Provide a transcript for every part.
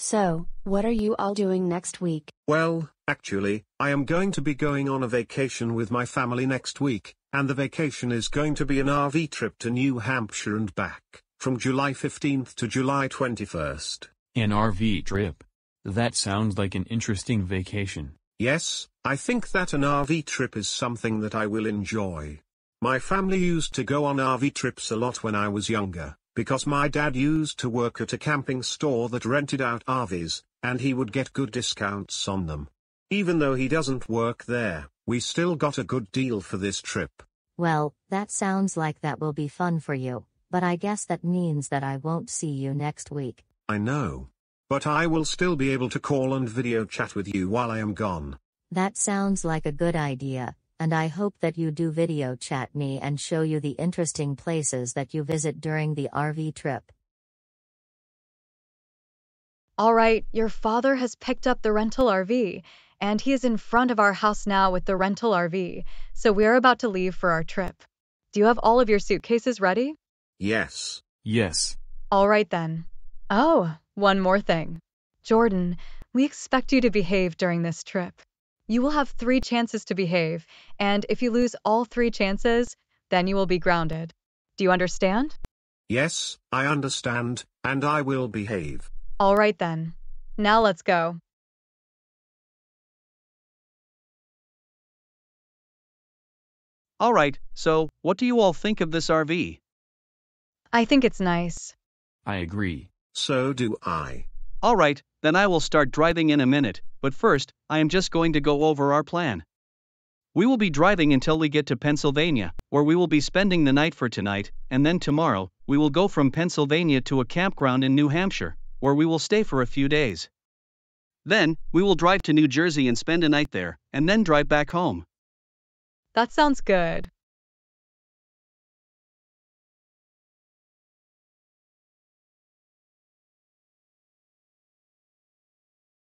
So, what are you all doing next week? Well, actually, I am going to be going on a vacation with my family next week, and the vacation is going to be an RV trip to New Hampshire and back, from July 15th to July 21st. An RV trip? That sounds like an interesting vacation. Yes, I think that an RV trip is something that I will enjoy. My family used to go on RV trips a lot when I was younger, because my dad used to work at a camping store that rented out RVs, and he would get good discounts on them. Even though he doesn't work there, we still got a good deal for this trip. Well, that sounds like that will be fun for you, but I guess that means that I won't see you next week. I know. But I will still be able to call and video chat with you while I am gone. That sounds like a good idea, and I hope that you do video chat me and show you the interesting places that you visit during the RV trip. All right, your father has picked up the rental RV, and he is in front of our house now with the rental RV, so we are about to leave for our trip. Do you have all of your suitcases ready? Yes. Yes. All right then. Oh, one more thing. Jordan, we expect you to behave during this trip. You will have 3 chances to behave, and if you lose all 3 chances, then you will be grounded. Do you understand? Yes, I understand, and I will behave. All right then. Now let's go. All right, so what do you all think of this RV? I think it's nice. I agree. So do I. All right, then I will start driving in a minute, but first, I am just going to go over our plan. We will be driving until we get to Pennsylvania, where we will be spending the night for tonight, and then tomorrow, we will go from Pennsylvania to a campground in New Hampshire, where we will stay for a few days. Then, we will drive to New Jersey and spend a night there, and then drive back home. That sounds good.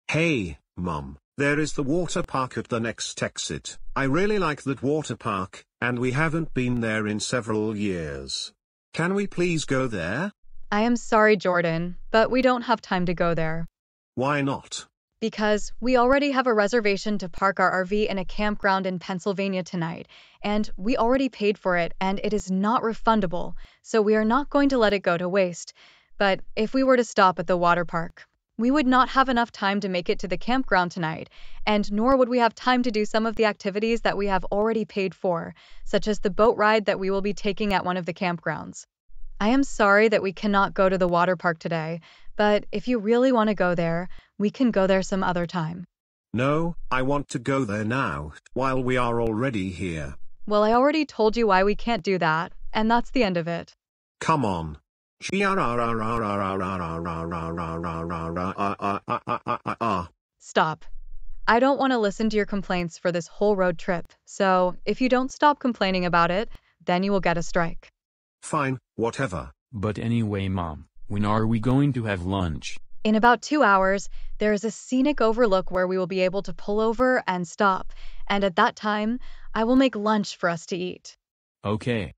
Hey, Mom, there is the water park at the next exit. I really like that water park, and we haven't been there in several years. Can we please go there? I am sorry, Jordan, but we don't have time to go there. Why not? Because we already have a reservation to park our RV in a campground in Pennsylvania tonight, and we already paid for it, and it is not refundable, so we are not going to let it go to waste. But if we were to stop at the water park, we would not have enough time to make it to the campground tonight, and nor would we have time to do some of the activities that we have already paid for, such as the boat ride that we will be taking at one of the campgrounds. I am sorry that we cannot go to the water park today, but if you really want to go there, we can go there some other time. No, I want to go there now, while we are already here. Well, I already told you why we can't do that, and that's the end of it. Come on. Stop. I don't want to listen to your complaints for this whole road trip, so if you don't stop complaining about it, then you will get a strike. Fine, whatever. But anyway, Mom, when are we going to have lunch? In about 2 hours, there is a scenic overlook where we will be able to pull over and stop, and at that time, I will make lunch for us to eat. Okay.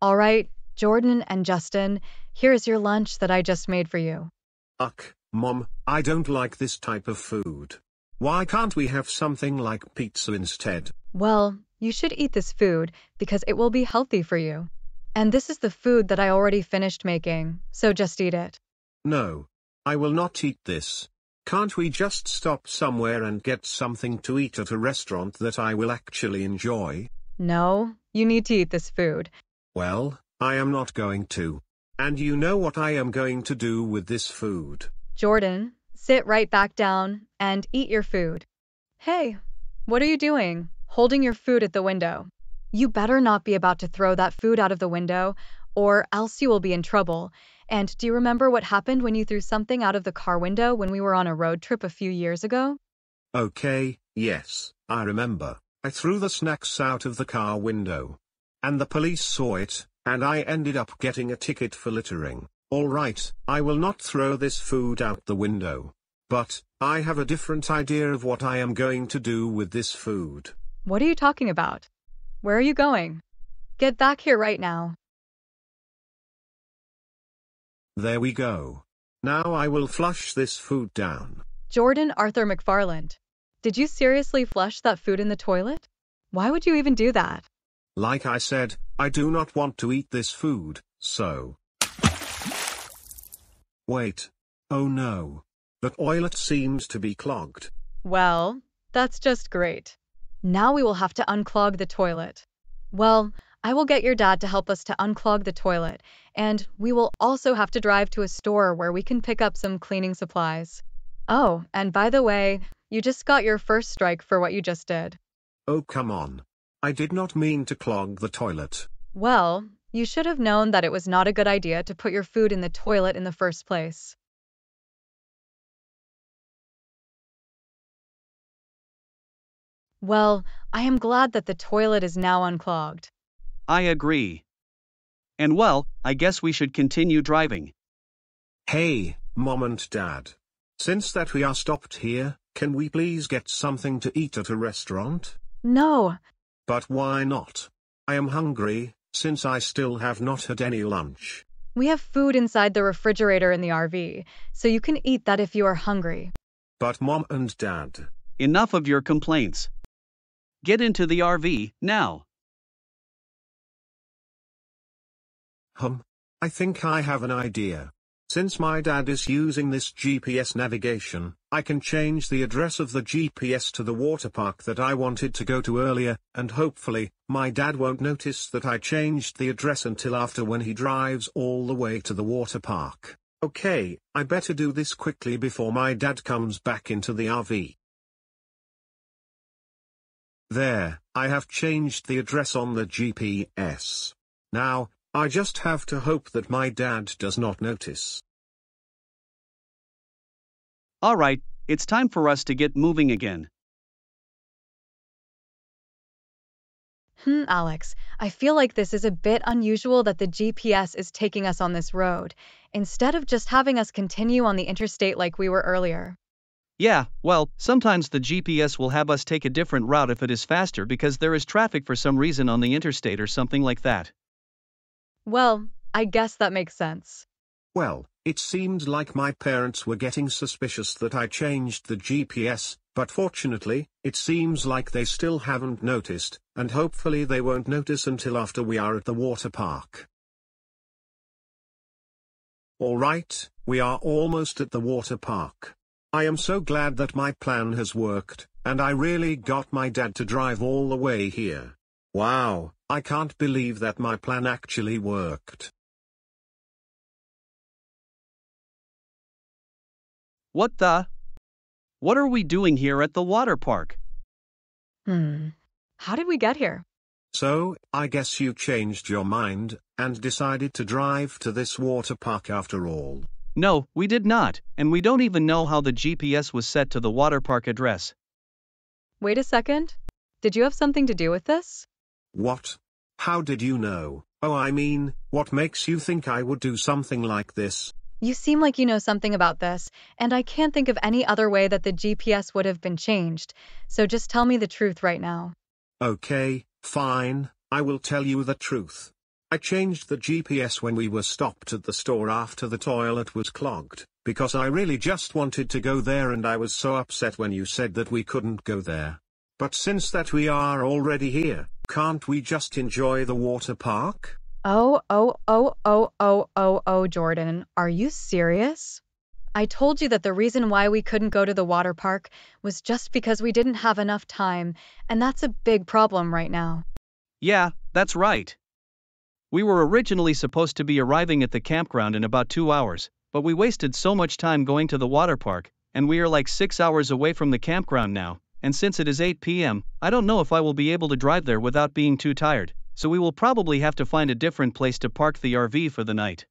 All right, Jordan and Justin, here is your lunch that I just made for you. Ugh, Mom, I don't like this type of food. Why can't we have something like pizza instead? Well, you should eat this food because it will be healthy for you. And this is the food that I already finished making, so just eat it. No, I will not eat this. Can't we just stop somewhere and get something to eat at a restaurant that I will actually enjoy? No, you need to eat this food. Well, I am not going to. And you know what I am going to do with this food. Jordan, sit right back down and eat your food. Hey, what are you doing? Holding your food at the window. You better not be about to throw that food out of the window, or else you will be in trouble. And do you remember what happened when you threw something out of the car window when we were on a road trip a few years ago? Okay, yes, I remember. I threw the snacks out of the car window. And the police saw it, and I ended up getting a ticket for littering. All right, I will not throw this food out the window. But, I have a different idea of what I am going to do with this food. What are you talking about? Where are you going? Get back here right now. There we go. Now I will flush this food down. Jordan Arthur McFarland, did you seriously flush that food in the toilet? Why would you even do that? Like I said, I do not want to eat this food, so... Wait. Oh no. The toilet seems to be clogged. Well, that's just great. Now we will have to unclog the toilet. Well, I will get your dad to help us to unclog the toilet, and we will also have to drive to a store where we can pick up some cleaning supplies. Oh, and by the way, you just got your first strike for what you just did. Oh come on. I did not mean to clog the toilet. Well, you should have known that it was not a good idea to put your food in the toilet in the first place. Well, I am glad that the toilet is now unclogged. I agree. And well, I guess we should continue driving. Hey, Mom and Dad. Since that we are stopped here, can we please get something to eat at a restaurant? No. But why not? I am hungry, since I still have not had any lunch. We have food inside the refrigerator in the RV, so you can eat that if you are hungry. But Mom and Dad. Enough of your complaints. Get into the RV, now. I think I have an idea. Since my dad is using this GPS navigation, I can change the address of the GPS to the water park that I wanted to go to earlier, and hopefully, my dad won't notice that I changed the address until after when he drives all the way to the water park. Okay, I better do this quickly before my dad comes back into the RV. There, I have changed the address on the GPS. Now, I just have to hope that my dad does not notice. Alright, it's time for us to get moving again. Alex, I feel like this is a bit unusual that the GPS is taking us on this road, instead of just having us continue on the interstate like we were earlier. Yeah, well, sometimes the GPS will have us take a different route if it is faster because there is traffic for some reason on the interstate or something like that. Well, I guess that makes sense. Well, it seemed like my parents were getting suspicious that I changed the GPS, but fortunately, it seems like they still haven't noticed, and hopefully they won't notice until after we are at the water park. Alright, we are almost at the water park. I am so glad that my plan has worked, and I really got my dad to drive all the way here. Wow, I can't believe that my plan actually worked. What are we doing here at the water park? How did we get here? So, I guess you changed your mind, and decided to drive to this water park after all. No, we did not, and we don't even know how the GPS was set to the water park address. Wait a second. Did you have something to do with this? What? How did you know? Oh, I mean, what makes you think I would do something like this? You seem like you know something about this, and I can't think of any other way that the GPS would have been changed, so just tell me the truth right now. Okay, fine, I will tell you the truth. I changed the GPS when we were stopped at the store after the toilet was clogged, because I really just wanted to go there and I was so upset when you said that we couldn't go there. But since that we are already here, can't we just enjoy the water park? Oh, Jordan, are you serious? I told you that the reason why we couldn't go to the water park was just because we didn't have enough time, and that's a big problem right now. Yeah, that's right. We were originally supposed to be arriving at the campground in about 2 hours, but we wasted so much time going to the water park, and we are like 6 hours away from the campground now, and since it is 8 p.m., I don't know if I will be able to drive there without being too tired, so we will probably have to find a different place to park the RV for the night.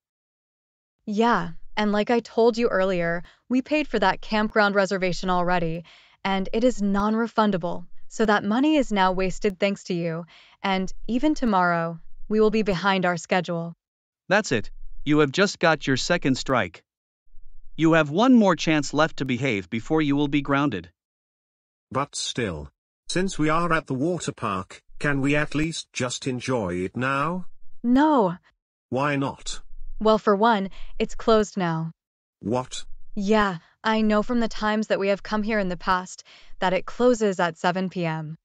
Yeah, and like I told you earlier, we paid for that campground reservation already, and it is non-refundable, so that money is now wasted thanks to you, and even tomorrow, we will be behind our schedule. That's it. You have just got your second strike. You have one more chance left to behave before you will be grounded. But still, since we are at the water park, can we at least just enjoy it now? No. Why not? Well, for one, it's closed now. What? Yeah, I know from the times that we have come here in the past that it closes at 7 p.m.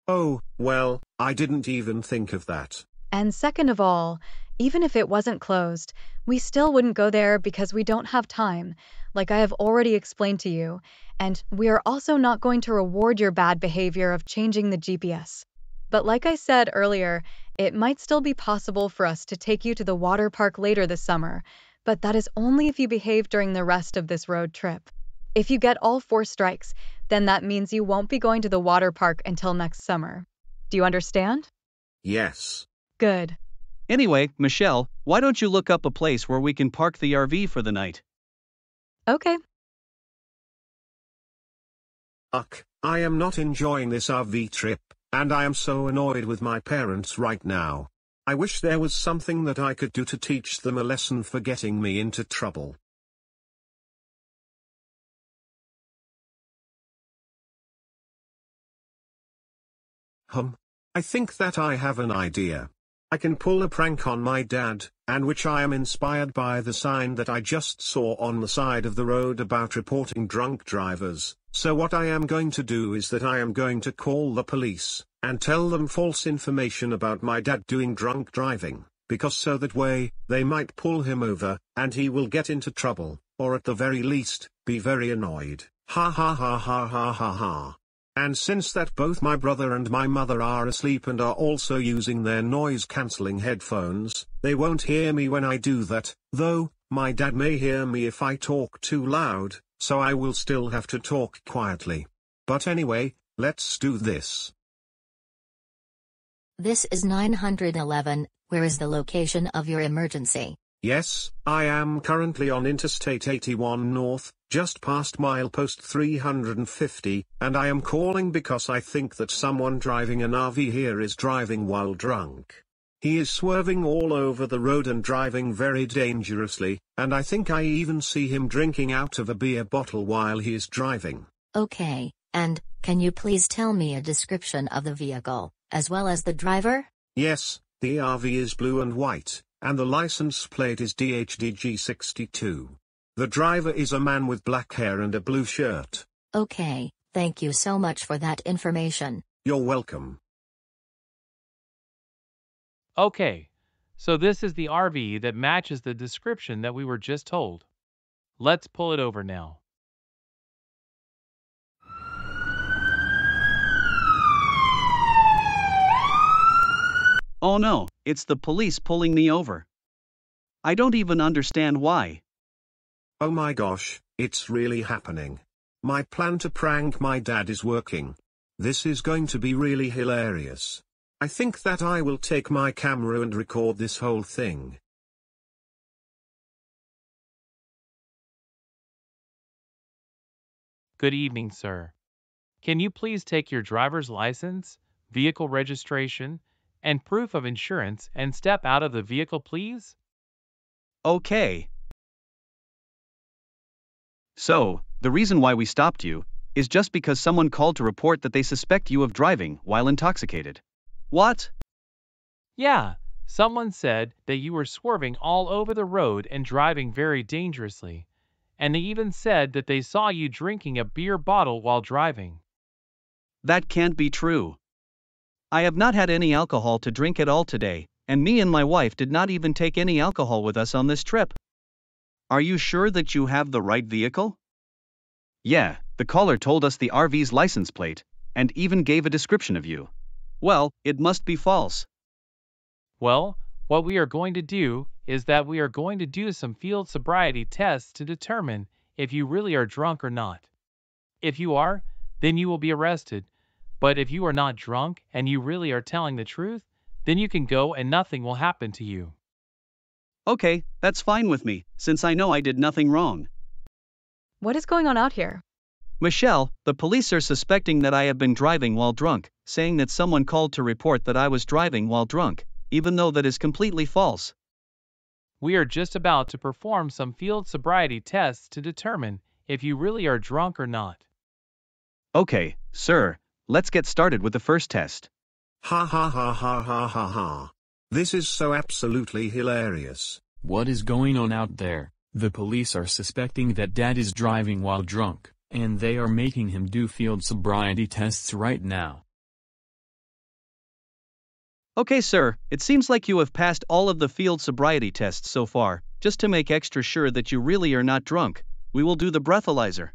Oh, well, I didn't even think of that. And second of all, even if it wasn't closed, we still wouldn't go there because we don't have time, like I have already explained to you, and we are also not going to reward your bad behavior of changing the GPS. But like I said earlier, it might still be possible for us to take you to the water park later this summer, but that is only if you behave during the rest of this road trip. If you get all 4 strikes, then that means you won't be going to the water park until next summer. Do you understand? Yes. Good. Anyway, Michelle, why don't you look up a place where we can park the RV for the night? Okay. Ugh, I am not enjoying this RV trip, and I am so annoyed with my parents right now. I wish there was something that I could do to teach them a lesson for getting me into trouble. I think that I have an idea. I can pull a prank on my dad, and which I am inspired by the sign that I just saw on the side of the road about reporting drunk drivers. So what I am going to do is that I am going to call the police, and tell them false information about my dad doing drunk driving, because so that way, they might pull him over, and he will get into trouble, or at the very least, be very annoyed. Ha ha ha ha ha ha ha. And since that both my brother and my mother are asleep and are also using their noise-cancelling headphones, they won't hear me when I do that, though, my dad may hear me if I talk too loud, so I will still have to talk quietly. But anyway, let's do this. This is 911, where is the location of your emergency? Yes, I am currently on Interstate 81 North, just past milepost 350, and I am calling because I think that someone driving an RV here is driving while drunk. He is swerving all over the road and driving very dangerously, and I think I even see him drinking out of a beer bottle while he is driving. Okay, and can you please tell me a description of the vehicle, as well as the driver? Yes, the RV is blue and white, and the license plate is DHDG62. The driver is a man with black hair and a blue shirt. Okay, thank you so much for that information. You're welcome. Okay, so this is the RV that matches the description that we were just told. Let's pull it over now. Oh no, it's the police pulling me over. I don't even understand why. Oh my gosh, it's really happening. My plan to prank my dad is working. This is going to be really hilarious. I think that I will take my camera and record this whole thing. Good evening, sir. Can you please take your driver's license, vehicle registration, and proof of insurance and step out of the vehicle, please? Okay. So, the reason why we stopped you is just because someone called to report that they suspect you of driving while intoxicated. What? Yeah, someone said that you were swerving all over the road and driving very dangerously. And they even said that they saw you drinking a beer bottle while driving. That can't be true. I have not had any alcohol to drink at all today, and me and my wife did not even take any alcohol with us on this trip. Are you sure that you have the right vehicle? Yeah, the caller told us the RV's license plate, and even gave a description of you. Well, it must be false. Well, what we are going to do is that we are going to do some field sobriety tests to determine if you really are drunk or not. If you are, then you will be arrested. But if you are not drunk and you really are telling the truth, then you can go and nothing will happen to you. Okay, that's fine with me, since I know I did nothing wrong. What is going on out here? Michelle, the police are suspecting that I have been driving while drunk, saying that someone called to report that I was driving while drunk, even though that is completely false. We are just about to perform some field sobriety tests to determine if you really are drunk or not. Okay, sir, let's get started with the first test. Ha ha ha ha ha ha ha. This is so absolutely hilarious. What is going on out there? The police are suspecting that Dad is driving while drunk, and they are making him do field sobriety tests right now. Okay, sir, it seems like you have passed all of the field sobriety tests so far. Just to make extra sure that you really are not drunk, we will do the breathalyzer.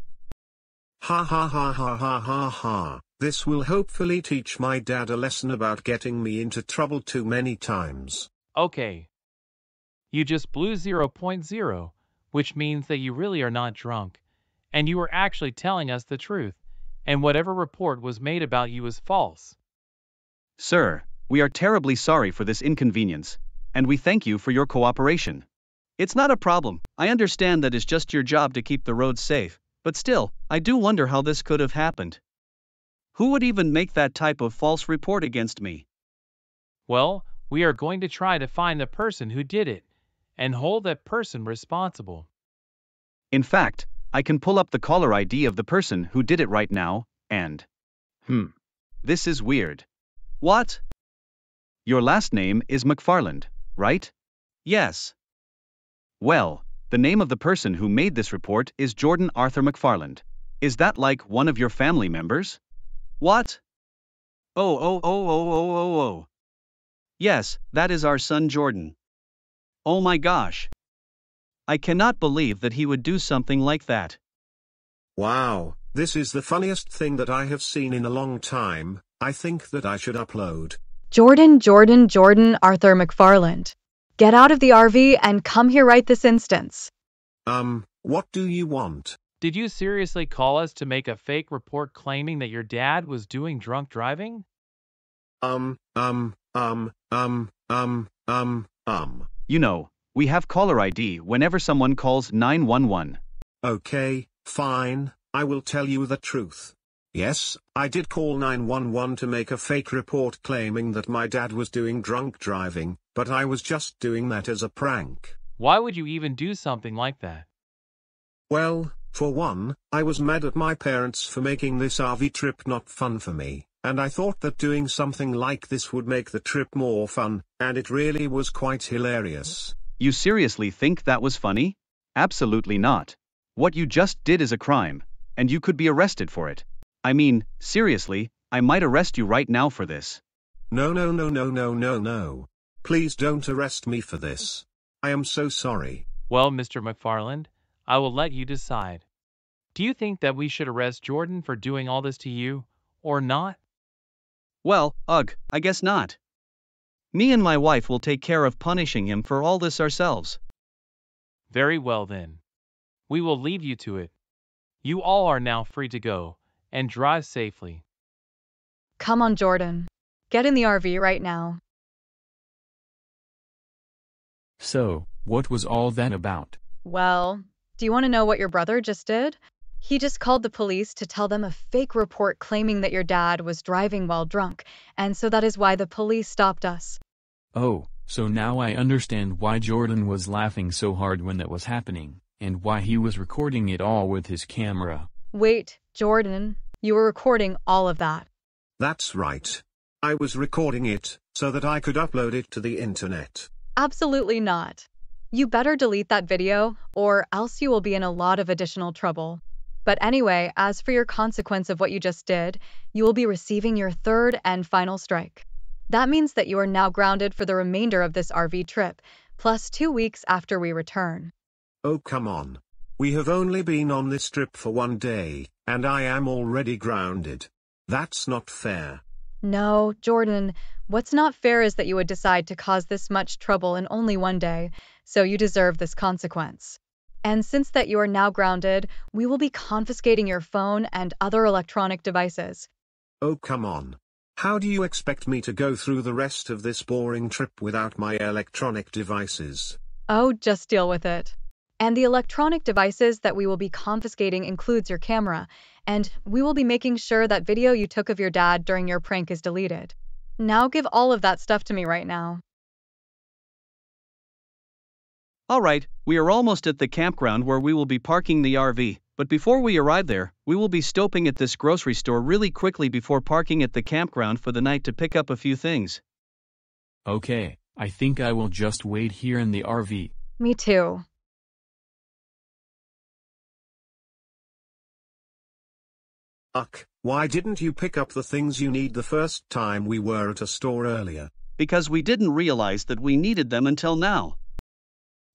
Ha ha ha ha ha ha ha. This will hopefully teach my dad a lesson about getting me into trouble too many times. Okay. You just blew 0.0, which means that you really are not drunk, and you are actually telling us the truth, and whatever report was made about you is false. Sir, we are terribly sorry for this inconvenience, and we thank you for your cooperation. It's not a problem. I understand that it's just your job to keep the roads safe, but still, I do wonder how this could have happened. Who would even make that type of false report against me? Well, we are going to try to find the person who did it, and hold that person responsible. In fact, I can pull up the caller ID of the person who did it right now, and... This is weird. What? Your last name is McFarland, right? Yes. Well, the name of the person who made this report is Jordan Arthur McFarland. Is that like one of your family members? What? Oh. Yes, that is our son Jordan. Oh my gosh. I cannot believe that he would do something like that. Wow, this is the funniest thing that I have seen in a long time. I think that I should upload. Jordan Arthur McFarland. Get out of the RV and come here right this instant. What do you want? Did you seriously call us to make a fake report claiming that your dad was doing drunk driving? You know, we have caller ID whenever someone calls 911. Okay, fine, I will tell you the truth. Yes, I did call 911 to make a fake report claiming that my dad was doing drunk driving, but I was just doing that as a prank. Why would you even do something like that? Well, for one, I was mad at my parents for making this RV trip not fun for me, and I thought that doing something like this would make the trip more fun, and it really was quite hilarious. You seriously think that was funny? Absolutely not. What you just did is a crime, and you could be arrested for it. I mean, seriously, I might arrest you right now for this. No. Please don't arrest me for this. I am so sorry. Well, Mr. McFarland, I will let you decide. Do you think that we should arrest Jordan for doing all this to you, or not? Well, I guess not. Me and my wife will take care of punishing him for all this ourselves. Very well then. We will leave you to it. You all are now free to go, and drive safely. Come on, Jordan. Get in the RV right now. So, what was all that about? Well, do you want to know what your brother just did? He just called the police to tell them a fake report claiming that your dad was driving while drunk, and so that is why the police stopped us. Oh, so now I understand why Jordan was laughing so hard when that was happening, and why he was recording it all with his camera. Wait, Jordan, you were recording all of that. That's right. I was recording it, so that I could upload it to the internet. Absolutely not. You better delete that video, or else you will be in a lot of additional trouble. But anyway, as for your consequence of what you just did, you will be receiving your third and final strike. That means that you are now grounded for the remainder of this RV trip, plus 2 weeks after we return. Oh come on. We have only been on this trip for 1 day, and I am already grounded. That's not fair. No, Jordan, what's not fair is that you would decide to cause this much trouble in only 1 day, so you deserve this consequence. And since that you are now grounded, we will be confiscating your phone and other electronic devices. Oh come on. How do you expect me to go through the rest of this boring trip without my electronic devices? Oh, just deal with it. And the electronic devices that we will be confiscating includes your camera, and we will be making sure that video you took of your dad during your prank is deleted. Now give all of that stuff to me right now. Alright, we are almost at the campground where we will be parking the RV, but before we arrive there, we will be stopping at this grocery store really quickly before parking at the campground for the night to pick up a few things. Okay, I think I will just wait here in the RV. Me too. Ugh, why didn't you pick up the things you need the first time we were at a store earlier? Because we didn't realize that we needed them until now.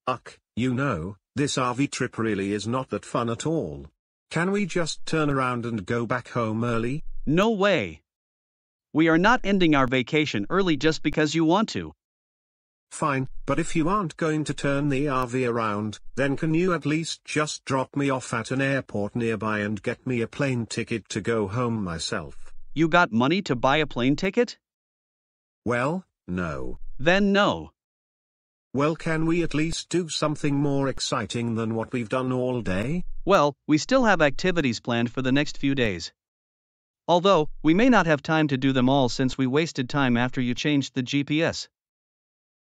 Ugh, this RV trip really is not that fun at all. Can we just turn around and go back home early? No way. We are not ending our vacation early just because you want to. Fine, but if you aren't going to turn the RV around, then can you at least just drop me off at an airport nearby and get me a plane ticket to go home myself? You got money to buy a plane ticket? Well, no. Then no. Well, can we at least do something more exciting than what we've done all day? Well, we still have activities planned for the next few days. Although, we may not have time to do them all since we wasted time after you changed the GPS.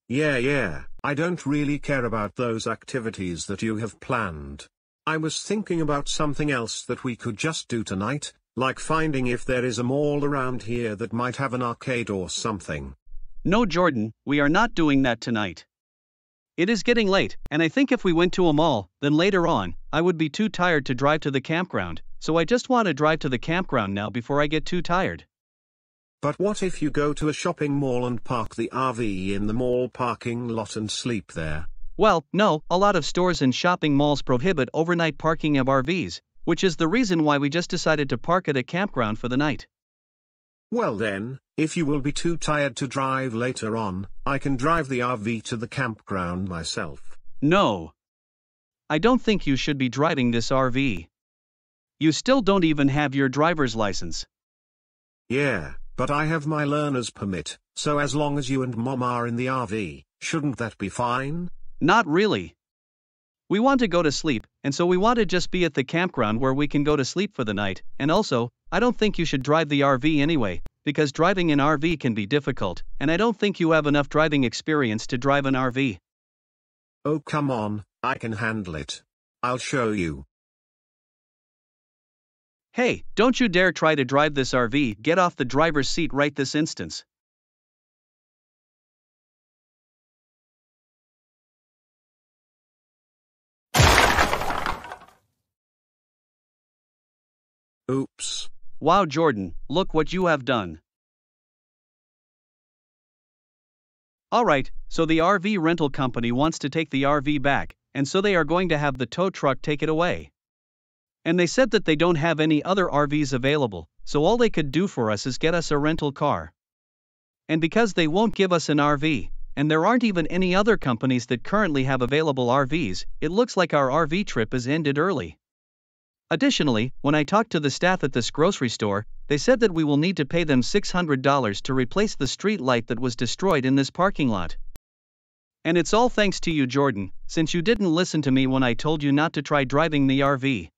Yeah, I don't really care about those activities that you have planned. I was thinking about something else that we could just do tonight, like finding if there is a mall around here that might have an arcade or something. No, Jordan, we are not doing that tonight. It is getting late, and I think if we went to a mall, then later on, I would be too tired to drive to the campground, so I just want to drive to the campground now before I get too tired. But what if you go to a shopping mall and park the RV in the mall parking lot and sleep there? Well, no, a lot of stores and shopping malls prohibit overnight parking of RVs, which is the reason why we just decided to park at a campground for the night. Well then, if you will be too tired to drive later on, I can drive the RV to the campground myself. No. I don't think you should be driving this RV. You still don't even have your driver's license. Yeah, but I have my learner's permit, so as long as you and Mom are in the RV, shouldn't that be fine? Not really. We want to go to sleep, and so we want to just be at the campground where we can go to sleep for the night, and also, I don't think you should drive the RV anyway, because driving an RV can be difficult, and I don't think you have enough driving experience to drive an RV. Oh come on, I can handle it. I'll show you. Hey, don't you dare try to drive this RV, get off the driver's seat right this instant. Oops. Wow, Jordan, look what you have done. Alright, so the RV rental company wants to take the RV back, and so they are going to have the tow truck take it away. And they said that they don't have any other RVs available, so all they could do for us is get us a rental car. And because they won't give us an RV, and there aren't even any other companies that currently have available RVs, it looks like our RV trip is ended early. Additionally, when I talked to the staff at this grocery store, they said that we will need to pay them $600 to replace the street light that was destroyed in this parking lot. And it's all thanks to you, Jordan, since you didn't listen to me when I told you not to try driving the RV.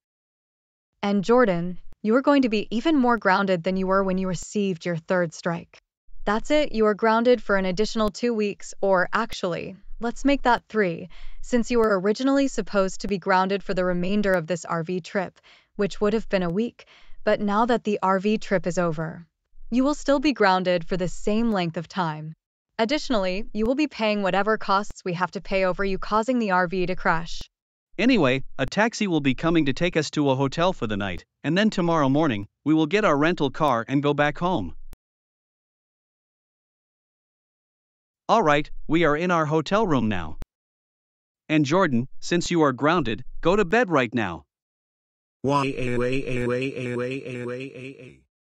And Jordan, you are going to be even more grounded than you were when you received your third strike. That's it, you are grounded for an additional 2 weeks, or actually, let's make that 3, since you were originally supposed to be grounded for the remainder of this RV trip, which would have been a week, but now that the RV trip is over, you will still be grounded for the same length of time. Additionally, you will be paying whatever costs we have to pay over you causing the RV to crash. Anyway, a taxi will be coming to take us to a hotel for the night, and then tomorrow morning, we will get our rental car and go back home. Alright, we are in our hotel room now. And Jordan, since you are grounded, go to bed right now. Why?